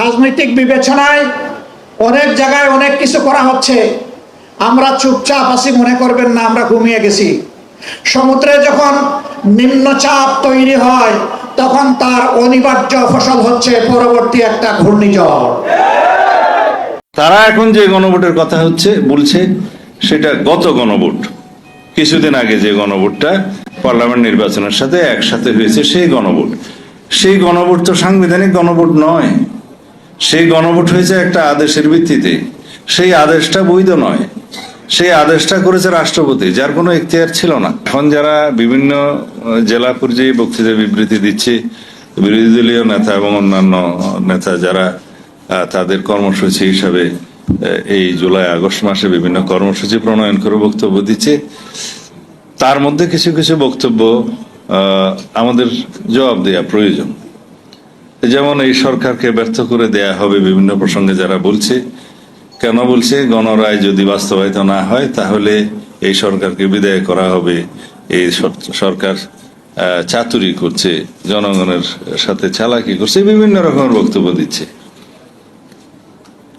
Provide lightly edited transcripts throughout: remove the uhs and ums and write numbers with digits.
রাজনৈতিক বিবেচনায় অনেক জায়গায় অনেক কিছু করা হচ্ছে, আমরা চুপচাপ আছি মনে করবেন না আমরা ঘুমিয়ে গেছি। সমুদ্রে যখন নিম্নচাপ তৈরি হয় তখন তার অনিবার্য ফসল হচ্ছে পরবর্তী একটা ঘূর্ণিঝড়। তারা এখন যে গণভোটের কথা বলছে সেটা গত গণভোট, কিছুদিন আগে যে গণভোটটা পার্লামেন্ট নির্বাচনের সাথে একসাথে হয়েছে সেই গণভোট তো সাংবিধানিক গণভোট নয়। সেই গণভোট হয়েছে একটা আদেশের ভিত্তিতে, সেই আদেশটা বৈধ নয়। সেই আদেশটা করেছে রাষ্ট্রপতি, যার কোনো এখতিয়ার ছিল না। এখন যারা বিভিন্ন জেলা পর্যায়ে বক্তৃতা বিবৃতি দিচ্ছে, বিরোধী দলীয় নেতা এবং অন্যান্য নেতা যারা তাদের কর্মসূচি হিসাবে এই জুলাই আগস্ট মাসে বিভিন্ন কর্মসূচি প্রণয়ন করে বক্তব্য দিচ্ছে, তার মধ্যে কিছু কিছু বক্তব্য আমাদের জবাব দেওয়া প্রয়োজন। যেমন এই সরকারকে ব্যর্থ করে দেয়া হবে বিভিন্ন প্রসঙ্গে যারা বলছে, কেন বলছে? গণরায় যদি বাস্তবায়িত না হয় তাহলে এই সরকারকে বিদায় করা হবে, এই সরকার চাতুরি করছে, জনগণের সাথে চালাকি করছে, বিভিন্ন রকমের বক্তব্য দিচ্ছে।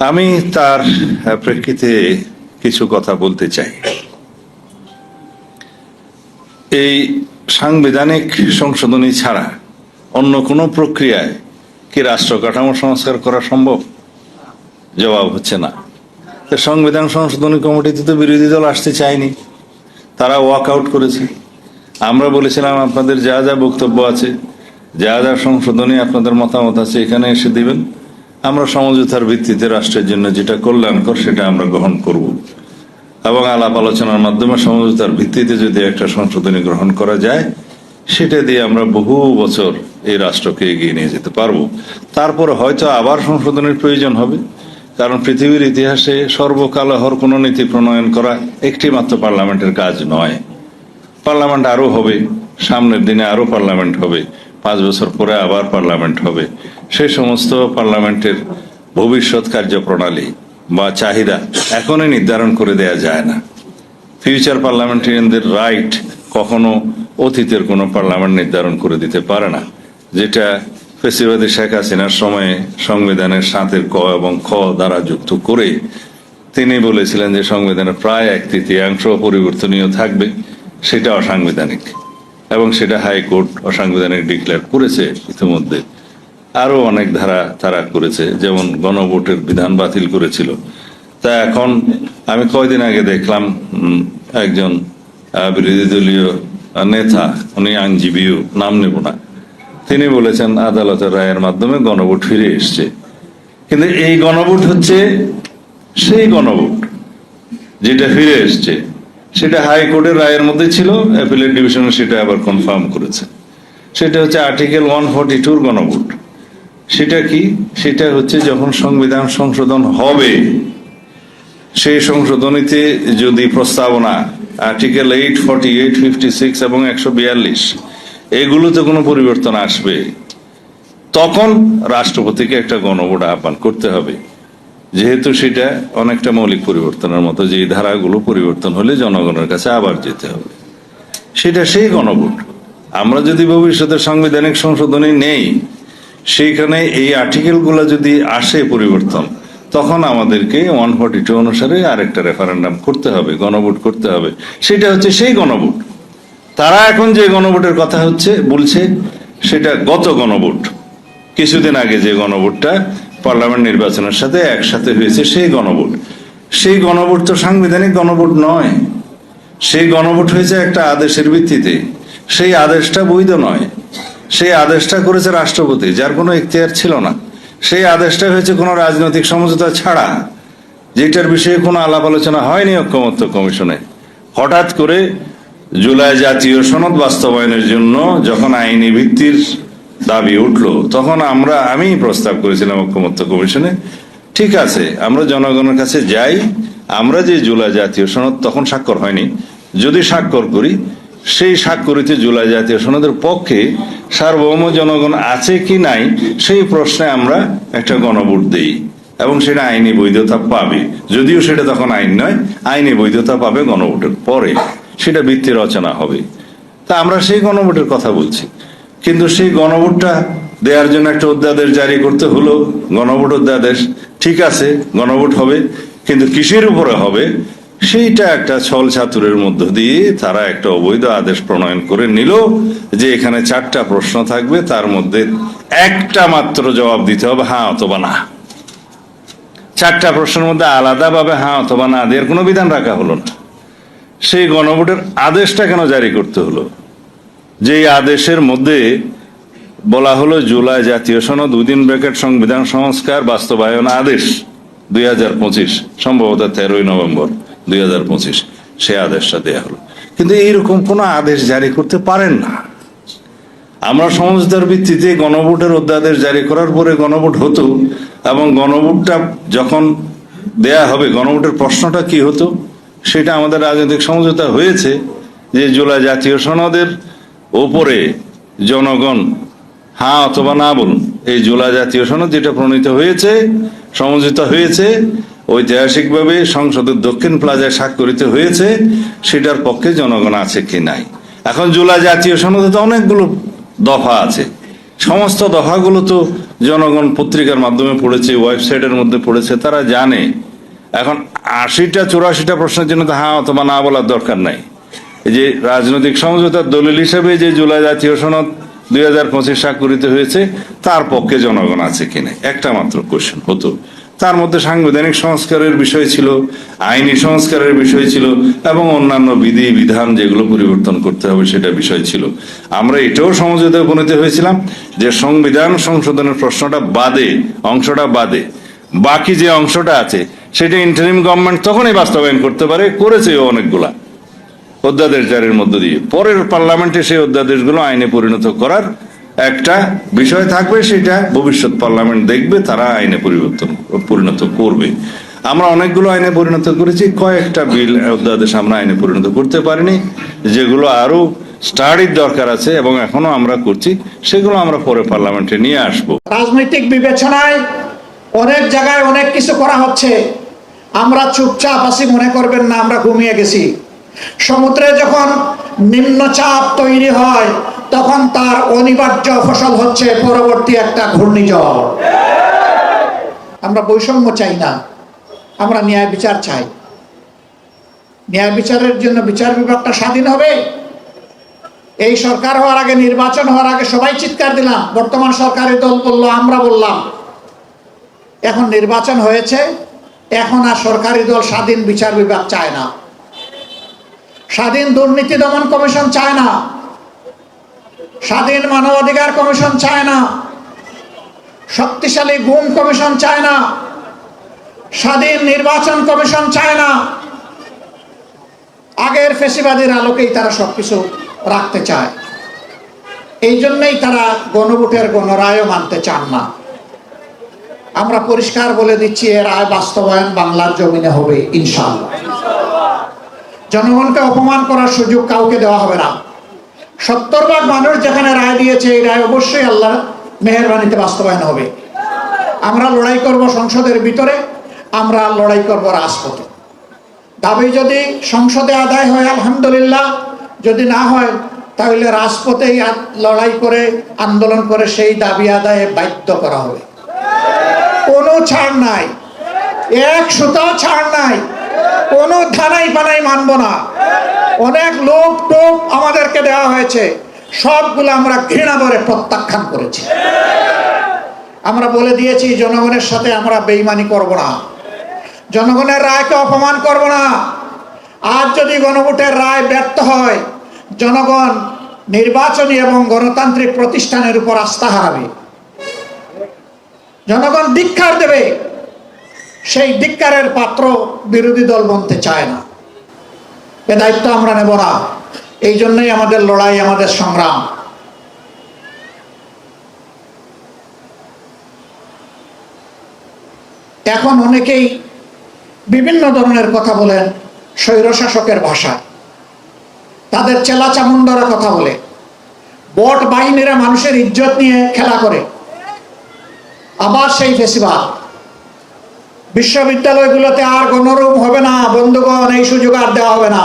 আমি তার প্রেক্ষিতে কিছু কথা বলতে চাই। এই সাংবিধানিক সংশোধনী ছাড়া অন্য কোনো প্রক্রিয়ায় কি রাষ্ট্র কাঠামো সংস্কার করা সম্ভব? জবাব হচ্ছে না। সংবিধান সংশোধনী কমিটিতে তো বিরোধী দল আসতে চায়নি, তারা ওয়াক আউট করেছে। আমরা বলেছিলাম আপনাদের যা যা বক্তব্য আছে, যা যা সংশোধনী আপনাদের মতামত আছে এখানে এসে দিবেন, আমরা সমঝোতার ভিত্তিতে রাষ্ট্রের জন্য যেটা কল্যাণকর সেটা আমরা গ্রহণ করব, এবং আলাপ আলোচনার মাধ্যমে সমঝোতার ভিত্তিতে যদি একটা সংশোধনী গ্রহণ করা যায় সেটা দিয়ে আমরা বহু বছর এই রাষ্ট্রকে এগিয়ে নিয়ে যেতে পারবো। তারপরে হয়তো আবার সংশোধনের প্রয়োজন হবে, কারণ পৃথিবীর ইতিহাসে সর্বকালহর কোনো নীতি প্রণয়ন করা একটি মাত্র পার্লামেন্টের কাজ নয়। পার্লামেন্ট আরো হবে, সামনের দিনে আরো পার্লামেন্ট হবে, 5 বছর পরে আবার পার্লামেন্ট হবে। সেই সমস্ত পার্লামেন্টের ভবিষ্যৎ কার্যপ্রণালী বা চাহিদা এখনই নির্ধারণ করে দেয়া যায় না। ফিউচার পার্লামেন্টারিয়ানদের রাইট কখনো অতীতের কোনো পার্লামেন্ট নির্ধারণ করে দিতে পারে না, যেটা ফ্যাসিবাদী শেখ হাসিনার সময়ে সংবিধানের 7 ক এবং খ দ্বারা যুক্ত করে তিনি বলেছিলেন যে সংবিধানের প্রায় 1/3 অপরিবর্তনীয় থাকবে, সেটা অসাংবিধানিক, এবং সেটা হাইকোর্ট অসাংবিধানিক ডিক্লেয়ার করেছে। ইতিমধ্যে আরো অনেক ধারা তারা করেছে, যেমন গণভোটের বিধান বাতিল করেছিল। তা এখন আমি কয়দিন আগে দেখলাম একজন বিরোধী দলীয় নেতা, উনি আইনজীবীও, নাম নেব না, তিনি বলেছেন আদালতের রায়ের মাধ্যমে গণভোট ফিরে এসছে। কিন্তু এই গণভোট হচ্ছে সেই গণভোট যেটা ফিরে এসছে, সেটা হাইকোর্টের রায়ের মধ্যে ছিল, অ্যাপিলেট ডিভিশনে সেটা আবার কনফার্ম করেছে। সেটা হচ্ছে আর্টিকেল 142 গণভোট। সেটা কি? সেটা হচ্ছে যখন সংবিধান সংশোধন হবে, সেই সংশোধনীতে যদি প্রস্তাবনা আর্টিকেল 8, 48, 56 এবং 142 এগুলোতে কোনো পরিবর্তন আসবে, তখন রাষ্ট্রপতিকে একটা গণভোট আহ্বান করতে হবে, যেহেতু সেটা অনেকটা মৌলিক পরিবর্তনের মতো, যে ধারাগুলো পরিবর্তন হলে জনগণের কাছে আবার যেতে হবে। সেটা সেই গণভোট। আমরা যদি ভবিষ্যতে সাংবিধানিক সংশোধনী নেই, সেইখানে এই আর্টিকেলগুলো যদি আসে পরিবর্তন, তখন আমাদেরকে 142 অনুসারে আরেকটা রেফারেন্ডাম করতে হবে, গণভোট করতে হবে। সেটা হচ্ছে সেই গণভোট। তারা এখন যে গণভোটের কথা বলছে সেটা গত গণভোট, কিছুদিন আগে যে গণভোটটা পার্লামেন্ট নির্বাচনের সাথে একসাথে হয়েছে সেই গণভোট তো সাংবিধানিক গণভোট নয়। সেই গণভোট হয়েছে একটা আদেশের ভিত্তিতে, সেই আদেশটা বৈধ নয়। সেই আদেশটা করেছে রাষ্ট্রপতি, যার কোনো এখতিয়ার ছিল না। সেই আদেশটা হয়েছে কোনো রাজনৈতিক সমঝোতা ছাড়া, যেটার বিষয়ে কোনো আলাপ আলোচনা হয়নি ঐকমত্য কমিশনে। হঠাৎ করে জুলাই জাতীয় সনদ বাস্তবায়নের জন্য যখন আইনি ভিত্তির দাবি উঠলো, তখন আমি প্রস্তাব করেছিলাম ঐকমত্য কমিশনে, ঠিক আছে আমরা জনগণের কাছে যাই, আমরা যে জুলাই জাতীয় সনদ তখন স্বাক্ষর হয়নি, যদি স্বাক্ষর করি, সেই স্বাক্ষরিত জুলাই জাতীয় সনদের পক্ষে সার্বভৌম জনগণ আছে কি নাই সেই প্রশ্নে আমরা একটা গণভোট দেই, এবং সেটা আইনি বৈধতা পাবে। যদিও সেটা তখন আইন নয়, আইনি বৈধতা পাবে গণভোটের পরে, সেটা ভিত্তি রচনা হবে। তা আমরা সেই গণভোটের কথা বলছি, কিন্তু সেই গণভোটটা দেওয়ার জন্য একটা অধ্যাদেশ জারি করতে হলো, গণভোট অধ্যাদেশ। ঠিক আছে, গণভোট হবে, কিন্তু কিসের উপরে হবে সেইটা একটা ছল ছাতুরের মধ্য দিয়ে তারা একটা অবৈধ আদেশ প্রণয়ন করে নিল যে এখানে 4টা প্রশ্ন থাকবে, তার মধ্যে একটা মাত্র জবাব দিতে হবে হ্যাঁ অথবা না। 4টা প্রশ্নের মধ্যে আলাদাভাবে হ্যাঁ অথবা না দেওয়ার কোনো বিধান রাখা হলো না। সেই গণভোটের আদেশটা কেন জারি করতে হলো? যেই আদেশের মধ্যে বলা হলো জুলাই জাতীয় সনদ উইদিন ব্র্যাকেট সংবিধান সংস্কার বাস্তবায়ন আদেশ 2025, সম্ভবত 13ই নভেম্বর 2025 সে আদেশটা দেয়া হলো। কিন্তু এইরকম কোনো আদেশ জারি করতে পারেন না। আমরা সমঝোতার ভিত্তিতে গণভোটের অধ্যাদেশ জারি করার পরে গণভোট হতো, এবং গণভোটটা যখন দেয়া হবে গণভোটের প্রশ্নটা কি হতো সেটা আমাদের রাজনৈতিক সমঝোতা হয়েছে যে জুলাই জাতীয় সনদের ওপরে জনগণ হ্যাঁ অথবা না বলুন। এই জুলাই জাতীয় সনদ যেটা প্রণীত হয়েছে, সমঝোতা হয়েছে, ঐতিহাসিকভাবে সংসদের দক্ষিণ প্লাজায় স্বাক্ষরিত হয়েছে, সেটার পক্ষে জনগণ আছে কি নাই। এখন জুলাই জাতীয় সনদে তো অনেকগুলো দফা আছে, সমস্ত দফাগুলো তো জনগণ পত্রিকার মাধ্যমে পড়েছে, ওয়েবসাইটের মধ্যে পড়েছে, তারা জানে। এখন 80টা 84টা প্রশ্নের জন্য তো হ্যাঁ অথবা না বলার দরকার নাই। এই যে রাজনৈতিক সমঝোতার দলিল হিসেবে যে জুলাই জাতীয় সনদ 2025 স্বাক্ষরিত হয়েছে, তার পক্ষে জনগণ আছে কিনা একটা মাত্র কোশ্চেন হতো। তার মধ্যে সাংবিধানিক সংস্কারের বিষয় ছিল, আইনি সংস্কারের বিষয় ছিল, এবং অন্যান্য বিধি বিধান যেগুলো পরিবর্তন করতে হবে সেটা বিষয় ছিল। আমরা এটাও সমঝোতায় উপনীত হয়েছিলাম যে সংবিধান সংশোধনের প্রশ্নটা বাদে, অংশটা বাদে, বাকি যে অংশটা আছে সেটা ইন্টারিম গভর্নমেন্ট তখনই বাস্তবায়ন করতে পারে, করেছে অনেকগুলা অধ্যাদেশ জারির মধ্য দিয়ে। পরের পার্লামেন্টে সেই অধ্যাদেশগুলো আইনে পরিণত করার একটা বিষয় থাকবে, সেটা ভবিষ্যৎ পার্লামেন্ট দেখবে, তারা আইনে পরিণত করবে। আমরা অনেকগুলো আইনে পরিণত করেছি, কয়েকটা বিল অধ্যাদেশ আমরা আইনে পরিণত করতে পারিনি, যেগুলো আরো স্টাডির দরকার আছে এবং এখনো আমরা করছি, সেগুলো আমরা পরে পার্লামেন্টে নিয়ে আসবো। রাজনৈতিক বিবেচনায় অনেক জায়গায় অনেক কিছু করা হচ্ছে, আমরা চুপচাপ আছি মনে করবেন না আমরা ঘুমিয়ে গেছি। সমুদ্রে যখন নিম্নচাপ তৈরি হয় তখন তার অনিবার্য ফসল হচ্ছে পরবর্তী একটা ঘূর্ণিঝড়। আমরা বৈষম্য চাই না, আমরা ন্যায় বিচার চাই। ন্যায় বিচারের জন্য বিচার বিভাগটা স্বাধীন হবে। এই সরকার হওয়ার আগে, নির্বাচন হওয়ার আগে সবাই চিৎকার দিলাম, বর্তমান সরকারি দল বললো, আমরা বললাম। এখন নির্বাচন হয়েছে, এখন আর সরকারি দল স্বাধীন বিচার বিভাগ চায় না, স্বাধীন দুর্নীতি দমন কমিশন চায় না, স্বাধীন মানবাধিকার কমিশন চায় না, শক্তিশালী গুম কমিশন চায় না, স্বাধীন নির্বাচন কমিশন চায় না। আগের ফেসিবাদের আলোকেই তারা সবকিছু রাখতে চায়। এই জন্যই তারা গণভোটের গণরায়ও মানতে চান না। আমরা পরিষ্কার বলে দিচ্ছি, এর রায় বাস্তবায়ন বাংলার জমিনে হবে ইনশাআল্লাহ। জনগণকে অপমান করার সুযোগ কাউকে দেওয়া হবে না। 70 ভাগ মানুষ যেখানে রায় দিয়েছে, এই রায় অবশ্যই আল্লাহর মেহেরবানিতে বাস্তবায়ন হবে। আমরা লড়াই করব সংসদের ভিতরে, আমরা লড়াই করব রাজপথে। দাবি যদি সংসদে আদায় হয় আলহামদুলিল্লাহ, যদি না হয় তাহলে রাজপথেই লড়াই করে, আন্দোলন করে সেই দাবি আদায়ে বাধ্য করা হবে। কোনো ছাড় নাই, এক সুতাও ছাড় নাই, কোনো ধানাই পানাই মানব না। অনেক লোক টোপ আমাদেরকে দেওয়া হয়েছে, সবগুলো আমরা ঘৃণা করে প্রত্যাখ্যান করেছি। আমরা বলে দিয়েছি জনগণের সাথে আমরা বেইমানি করব না, জনগণের রায়কে অপমান করব না। আজ যদি গণভোটের রায় ব্যর্থ হয়, জনগণ নির্বাচনী এবং গণতান্ত্রিক প্রতিষ্ঠানের উপর আস্থা হারাবে, জনগণ ধিক্কার দেবে। সেই ধিক্কারের পাত্র বিরোধী দল বনতে চায় না। এ দায়িত্ব আমরা নেব না। এই জন্যই আমাদের লড়াই, আমাদের সংগ্রাম। এখন অনেকেই বিভিন্ন ধরনের কথা বলেন স্বৈরশাসকের ভাষায়, তাদের চেলা চামুন্ডারা কথা বলে, বট বাহিনীরা মানুষের ইজ্জত নিয়ে খেলা করে। আবার সেই ফেসিবাদ। বিশ্ববিদ্যালয়গুলোতে আর গণরুম হবে না বন্ধুগণ, এই সুযোগ আর দেওয়া হবে না।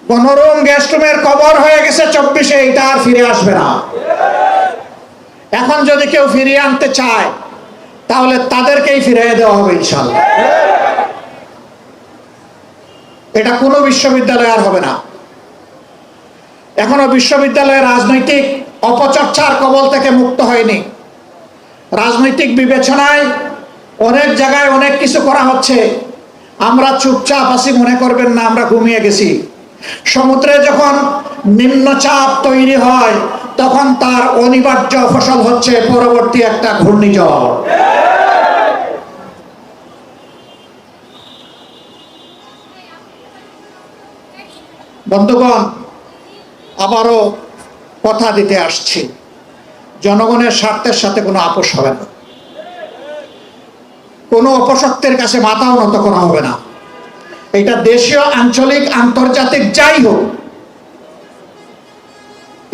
কোন রুম গেস্ট রুমের কবর হয়ে গেছে 24-এ, এটা আর ফিরে আসবে না। এখন যদি কেউ ফিরিয়ে আনতে চায় তাহলে তাদেরকেই ফিরিয়ে দেওয়া হবে ইনশাআল্লাহ। এটা কোনো বিশ্ববিদ্যালয় আর হবে না। এখনো বিশ্ববিদ্যালয়ের রাজনৈতিক অপচর্চার কবল থেকে মুক্ত হয়নি। রাজনৈতিক বিবেচনায় অনেক জায়গায় অনেক কিছু করা হচ্ছে। আমরা চুপচাপ আছি মনে করবেন না আমরা ঘুমিয়ে গেছি। সমুদ্রে যখন নিম্নচাপ তৈরি হয় তখন তার অনিবার্য ফসল হচ্ছে পরবর্তী একটা ঘূর্ণিঝড়। বন্ধুগণ, আবারও কথা দিতে আসছি, জনগণের স্বার্থের সাথে কোনো আপোষ হবে না, কোনো অপশক্তির কাছে মাথাও নত করা হবে না। এটা দেশীয়, আঞ্চলিক, আন্তর্জাতিক যাই হোক,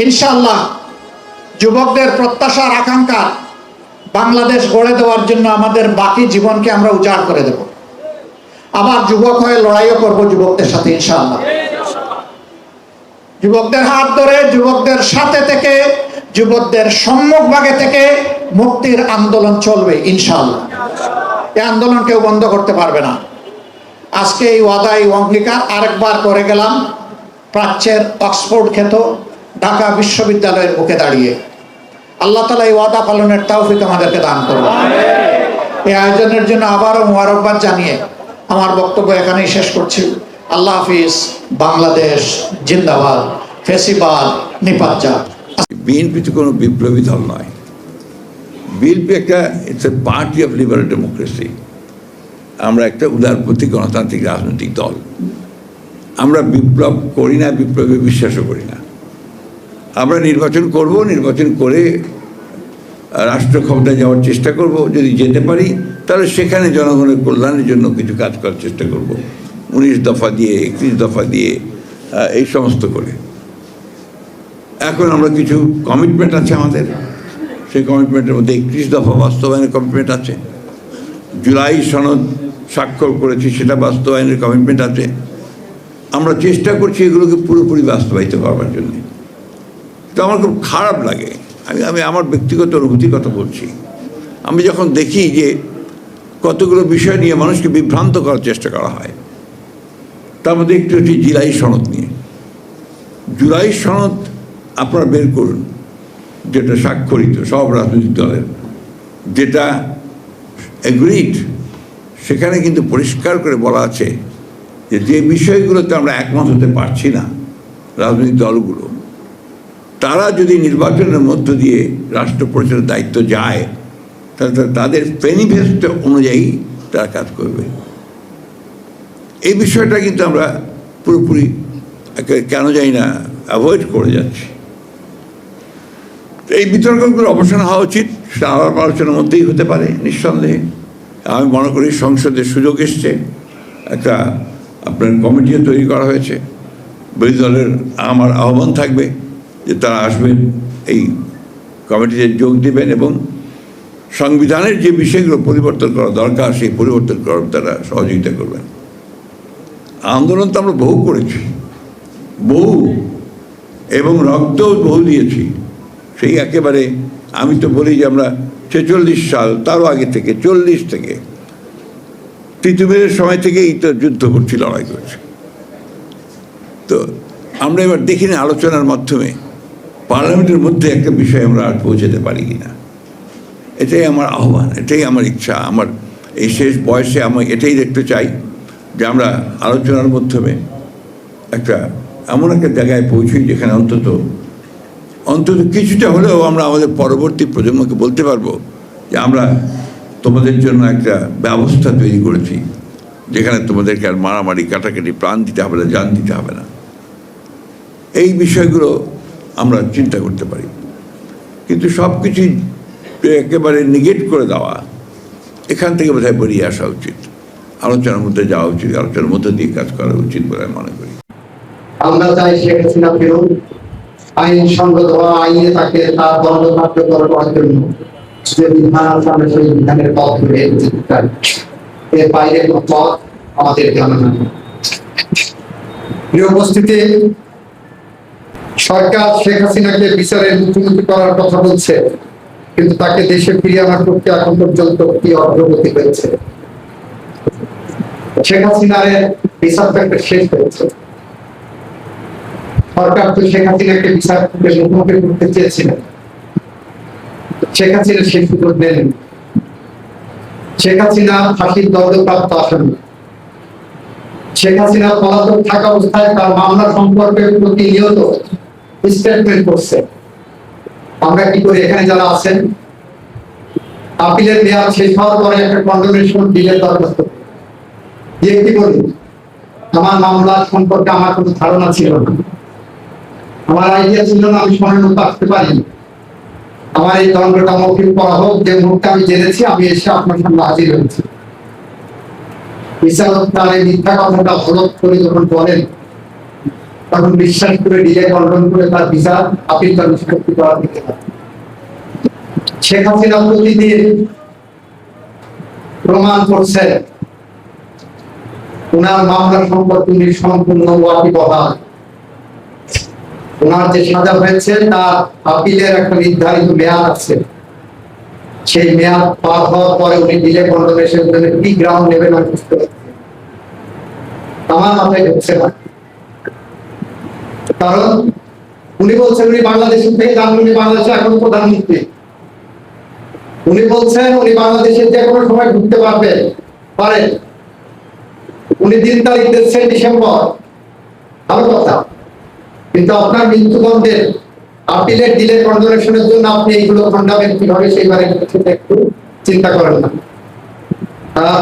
ইনশাআল্লাহ যুবকদের প্রত্যাশার আকাঙ্ক্ষা বাংলাদেশ গড়ে দেওয়ার জন্য আমাদের বাকি জীবনকে আমরা উজাড় করে দেব। আবার যুবক হয়ে লড়াইও করব যুবকদের সাথে ইনশাআল্লাহ। যুবকদের হাত ধরে, যুবকদের সাথে থেকে, যুবকদের সম্মুখভাগে থেকে মুক্তির আন্দোলন চলবে ইনশাআল্লাহ। এই আন্দোলন কেউ বন্ধ করতে পারবে না। আজকে এই ওয়াদা, এই অঙ্গীকার আরেকবার করে গেলাম প্রাচ্যের অক্সফোর্ড খ্যাত ঢাকা বিশ্ববিদ্যালয়ের বুকে দাঁড়িয়ে। আল্লাহ তাআলা এই ওয়াদা পালনের তৌফিক আমাদেরকে দান করুন। এই আয়োজনের জন্য আবারও মোবারকবাদ জানিয়ে আমার বক্তব্য এখানেই শেষ করছি। আল্লাহ হাফিজ। বাংলাদেশ জিন্দাবাদ। ফেসিবাদ নিপাত যাক। বিএনপি তো কোনো বিপ্লবী দল নয়। বিএনপি একটা, it's a party of liberal democracy. আমরা একটা উদারপন্থী গণতান্ত্রিক রাজনৈতিক দল। আমরা বিপ্লব করি না, বিপ্লবে বিশ্বাসও করি না। আমরা নির্বাচন করব, নির্বাচন করে রাষ্ট্র ক্ষমতায় যাওয়ার চেষ্টা করব। যদি যেতে পারি তাহলে সেখানে জনগণের কল্যাণের জন্য কিছু কাজ করার চেষ্টা করব, 19 দফা দিয়ে, 31 দফা দিয়ে, এই সমস্ত করে। এখন আমরা কিছু কমিটমেন্ট আছে আমাদের, সেই কমিটমেন্টের মধ্যে 31 দফা বাস্তবায়নের কমিটমেন্ট আছে। জুলাই সনদ স্বাক্ষর করেছি, সেটা বাস্তবায়নের কমিটমেন্ট আছে। আমরা চেষ্টা করছি এগুলোকে পুরোপুরি বাস্তবায়িত করবার জন্য। তো আমার খুব খারাপ লাগে, আমি আমার ব্যক্তিগত অনুভূতির কথা বলছি। আমি যখন দেখি যে কতগুলো বিষয় নিয়ে মানুষকে বিভ্রান্ত করার চেষ্টা করা হয়, তার মধ্যে একটু হচ্ছে জুলাই সনদ নিয়ে। জুলাই সনদ আপনারা বের করুন, যেটা স্বাক্ষরিত সব রাজনৈতিক দলের, যেটা এগ্রিড, সেখানে কিন্তু পরিষ্কার করে বলা আছে যে যে বিষয়গুলোতে আমরা একমত হতে পারছি না রাজনৈতিক দলগুলো, তারা যদি নির্বাচনের মধ্য দিয়ে রাষ্ট্র পরিচালনার দায়িত্ব যায় তাহলে তাদের ম্যানিফেস্টো অনুযায়ী তারা কাজ করবে। এই বিষয়টা কিন্তু আমরা পুরোপুরি কেন জানি না অ্যাভয়েড করে যাচ্ছি। এই বিতর্কগুলো অবসান হওয়া উচিত, সেটা আলাপ আলোচনার মধ্যেই হতে পারে নিঃসন্দেহে। আমি মনে করি সংসদে সুযোগ এসছে, একটা আপনার কমিটিও তৈরি করা হয়েছে। বিরোধী দলের আমার আহ্বান থাকবে যে তারা আসবেন, এই কমিটিতে যোগ দেবেন এবং সংবিধানের যে বিষয়গুলো পরিবর্তন করা দরকার সেই পরিবর্তন করার তারা সহযোগিতা করবেন। আন্দোলন তো আমরা বহু করেছি, বহু, এবং রক্তও বহু দিয়েছি। সেই একেবারে আমি তো বলি যে আমরা 46 সাল, তারও আগে থেকে, 40 থেকে, তিতুমিরের সময় থেকেই তো যুদ্ধ করছি, লড়াই করছি। তো আমরা এবার দেখিনি আলোচনার মাধ্যমে পার্লামেন্টের মধ্যে একটা বিষয় আমরা আর পৌঁছাতে পারি কিনা। এটাই আমার আহ্বান, এটাই আমার ইচ্ছা। আমার এই শেষ বয়সে আমি এটাই দেখতে চাই যে আমরা আলোচনার মাধ্যমে একটা এমন একটা জায়গায় পৌঁছি যেখানে অন্তত কিছুটা হলেও আমরা আমাদের পরবর্তী প্রজন্মকে বলতে পারবো যে আমরা তোমাদের জন্য একটা ব্যবস্থা তৈরি করেছি যেখানে তোমাদেরকে আর মারামারি, কাটাকাটি, প্রাণ দিতে হবে না, জান দিতে হবে না। এই বিষয়গুলো আমরা চিন্তা করতে পারি, কিন্তু সব কিছুই একেবারে নেগেট করে দেওয়া, এখান থেকে বোধহয় বেরিয়ে আসা উচিত। আলোচনার মধ্যে যাওয়া উচিত, আলোচনার মধ্যে দিয়ে কাজ করা উচিত বলে আমি মনে করি। আমরা চাই শেখ হাসিনা ফেরত, আইনসঙ্গত আইনে তাকে তার দণ্ড কার্যকর করার জন্য যে বিধান আছে আমরা সেই বিধানের পথ ধরে এগোতে চাই। এর বাইরে কোনো পথ আমাদের জানা নেই। প্রিয় উপস্থিতি, সরকার শেখ হাসিনাকে বিচারের মুখোমুখি করার কথা বলছে, কিন্তু তাকে দেশে ফিরিয়ে আনার প্রক্রিয়া এখন পর্যন্ত কি অগ্রগতি হয়েছে? শেখ হাসিনার বিচার একটা শেষ হয়েছে। সরকার তো শেখ হাসিনাকে বিচারের মুখোমুখি করতে চেয়েছিলেন, শেখ হাসিনা সেই সুযোগ দেন। শেখ হাসিনা ফাঁসির দণ্ডপ্রাপ্ত আসামি। শেখ হাসিনা পলাতক থাকা অবস্থায় তার মামলা সম্পর্কে প্রতিনিয়ত স্টেটমেন্ট করছে। আমরা কি করি? এখানে যারা আছেন, আপিলের মেয়াদ শেষ হওয়ার পরে একটা কন্ডোনেশন ডিলের দরখাস্ত দিয়ে কি বলি, আমার মামলা সম্পর্কে আমার কোনো ধারণা ছিল না, আমার আইডিয়া ছিল না, আমি সময় মতো আসতে পারিনি, আমার এই দণ্ডটা মৌখিক করা হোক, যে মুহূর্তে আমি জেনেছি আমি এসে আপনার সামনে হাজির হয়েছি। বিচারক তার এই মিথ্যা কথাটা হলফ করে যখন বলেন, তখন বিশ্বাস করে ডিলে কন্ডন করে তার বিচার আপিলটা নিষ্পত্তি করার দিকে। শেখ হাসিনা প্রতিদিন প্রমাণ করছে ওনার মামলা সম্পর্কে উনি সম্পূর্ণ ওয়াকিবহাল। ওনার যে সাজা হয়েছে তার আপিলের একটা নির্ধারিত মেয়াদ আছে, সেই মেয়াদ পার হওয়ার পরে উনি ডিলে কন্ডোনেশনের জন্য কি গ্রাউন্ড নেবেন আমি বুঝতে পারছি, আমার মাথায় ঢুকছে না। কারণ উনি বলছেন উনি বাংলাদেশের থেকে যান, উনি বাংলাদেশে এখন প্রধানমন্ত্রী, উনি বলছেন উনি বাংলাদেশের যে কোনো সময় ঢুকতে পারে, উনি দিন তারিখ দিচ্ছেন ডিসেম্বর, ভালো কথা। কিন্তু আপনার মৃত্যুদণ্ডের আপিলের ডিলে কন্ডোনেশনের জন্য আপনি এইগুলো খণ্ডাবেন কিভাবে, সেইবারে একটু চিন্তা করেন না।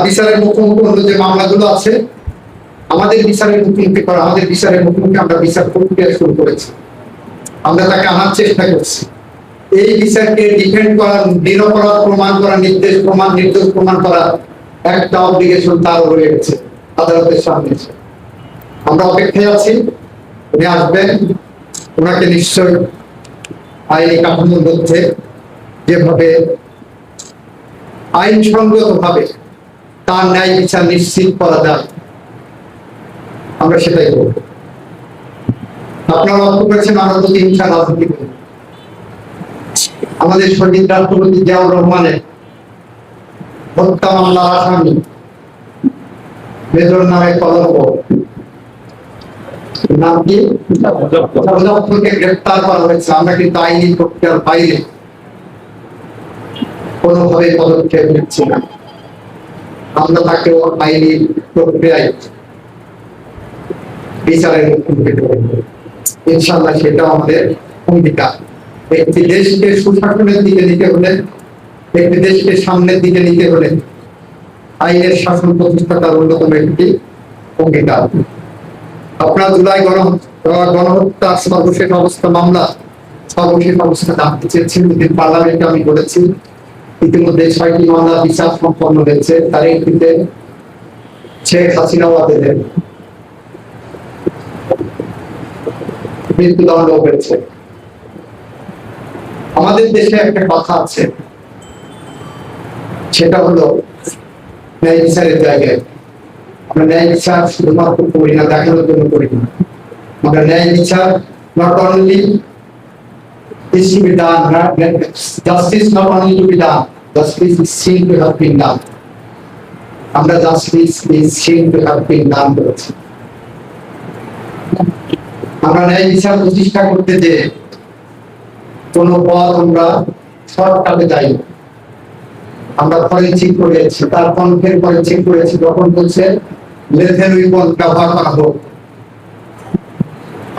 বিচারের মুখোমুখি অন্য যে মামলাগুলো আছে, আমাদের বিচারের মুখোমুখি করা, আমাদের বিচারের মুখোমুখি আমরা বিচার প্রক্রিয়া শুরু করেছি, আমরা তাকে আনার চেষ্টা করছি। এই বিচারকে ডিফেন্ড করা, নিরপরাধ প্রমাণ করা, নির্দোষ প্রমাণ করা একটা অব্লিগেশন তার রয়ে গেছে আদালতের সামনে। আমরা অপেক্ষায় আছি, উনি আসবেন, ওনাকে নিশ্চয় আইনি কাঠামোর মধ্যে যেভাবে আইনসঙ্গত ভাবে তার ন্যায় বিচার নিশ্চিত করা যায় আমরা সেটাই করব। আপনারা লক্ষ্য করেছেন আমরা প্রতিহিংসা রাজনীতি করি। আমাদের শহীদ রাষ্ট্রপতি জিয়াউর রহমানের হত্যা মামলার আসামি মেজর নামে কলঙ্ক, নাম কি, মুজফফরকে গ্রেফতার করা হয়েছে। আমরা কিন্তু আইনি প্রক্রিয়ার বাইরে কোনোভাবে পদক্ষেপ নিচ্ছি না, আমরা তাকেও আইনি প্রক্রিয়ায় বিচারের মুখোমুখি করব। ইনশাআল্লাহ সেটা আমাদের অঙ্গীকার। একটি দেশকে সুশাসনের দিকে নিতে হলে, একটি দেশকে সামনের দিকে নিতে হলে আইনের শাসন প্রতিষ্ঠা তার অন্যতম একটি অঙ্গীকার। আপনার জুলাই গণহত্যা সর্বশেষ অবস্থা মামলা সর্বশেষ অবস্থা জানতে চেয়েছেন, পার্লামেন্টে আমি বলেছি ইতিমধ্যে 6টি মামলা বিচার সম্পন্ন হয়েছে, তার একটিতে শেখ হাসিনা ওয়াদেদের মৃত্যুদণ্ড হয়েছে। আমাদের দেশে একটা কথা আছে, সেটা হলো ন্যায় বিচারের জায়গায় আমরা ন্যায় বিচার শুধুমাত্র করি না, দেখানোর জন্য করি না। আমরা ন্যায় বিচার not only is to be done, justice not only to be done, justice is seen to have been done. আমরা justice is seen to have been done করেছি। আমরা ন্যায় বিচার প্রতিষ্ঠা করতে যে কোনো পথ আমরা শর্টকাটে যাই, আমরা ফরেনসিক করেছি, তার কনফের ফরেনসিক করেছি, যখন বলছে লেথেল উইপন ব্যবহার করা হোক।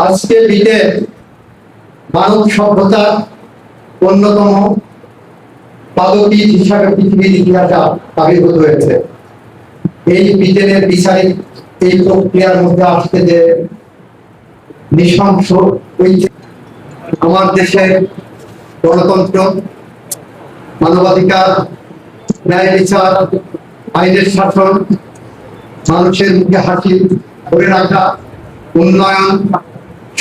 আজকে বিটে মানব সভ্যতার অন্যতম পাদপীঠ হিসাবে পৃথিবীর ইতিহাসে আবির্ভূত হয়েছে। এই ব্রিটেনের বিচারিক এই প্রক্রিয়ার মধ্যে আসতে যে নৃশংস আমার দেশের গণতন্ত্র, মানবাধিকার, ন্যায় বিচার, আইনের শাসন, মানুষের মুখে হাসি ধরে রাখা, উন্নয়ন,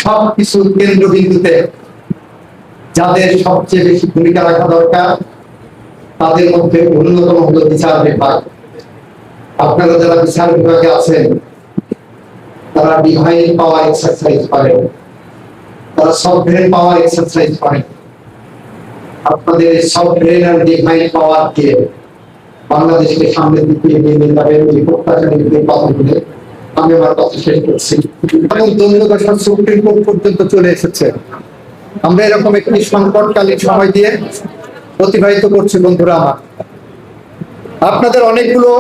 সবকিছু কেন্দ্রবিন্দুতে যাদের সবচেয়ে বেশি ভূমিকা রাখা দরকার তাদের মধ্যে অন্যতম হলো বিচার বিভাগ। আপনারা যারা বিচার বিভাগে আছেন তারা তারা ডিভাইন পাওয়ার এক্সারসাইজ করেন, তারা সফটওয়্যার পাওয়ার এক্সারসাইজ করেন। আপনাদের সফটওয়্যার আর ডিভাইন পাওয়ার দিয়ে বাংলাদেশকে সামনের দিকে এগিয়ে নিয়ে যাবে এই প্রত্যাশার কথা বলে আমি আমার কথা শেষ করছি। এবং দ্বন্দ্বদশা সুপ্রিম কোর্ট পর্যন্ত চলে এসেছে। আমরা এরকম একটি সংকটকালীন সময় দিয়ে অতিবাহিত করছি বন্ধুরা আমার। আপনাদের অনেকগুলো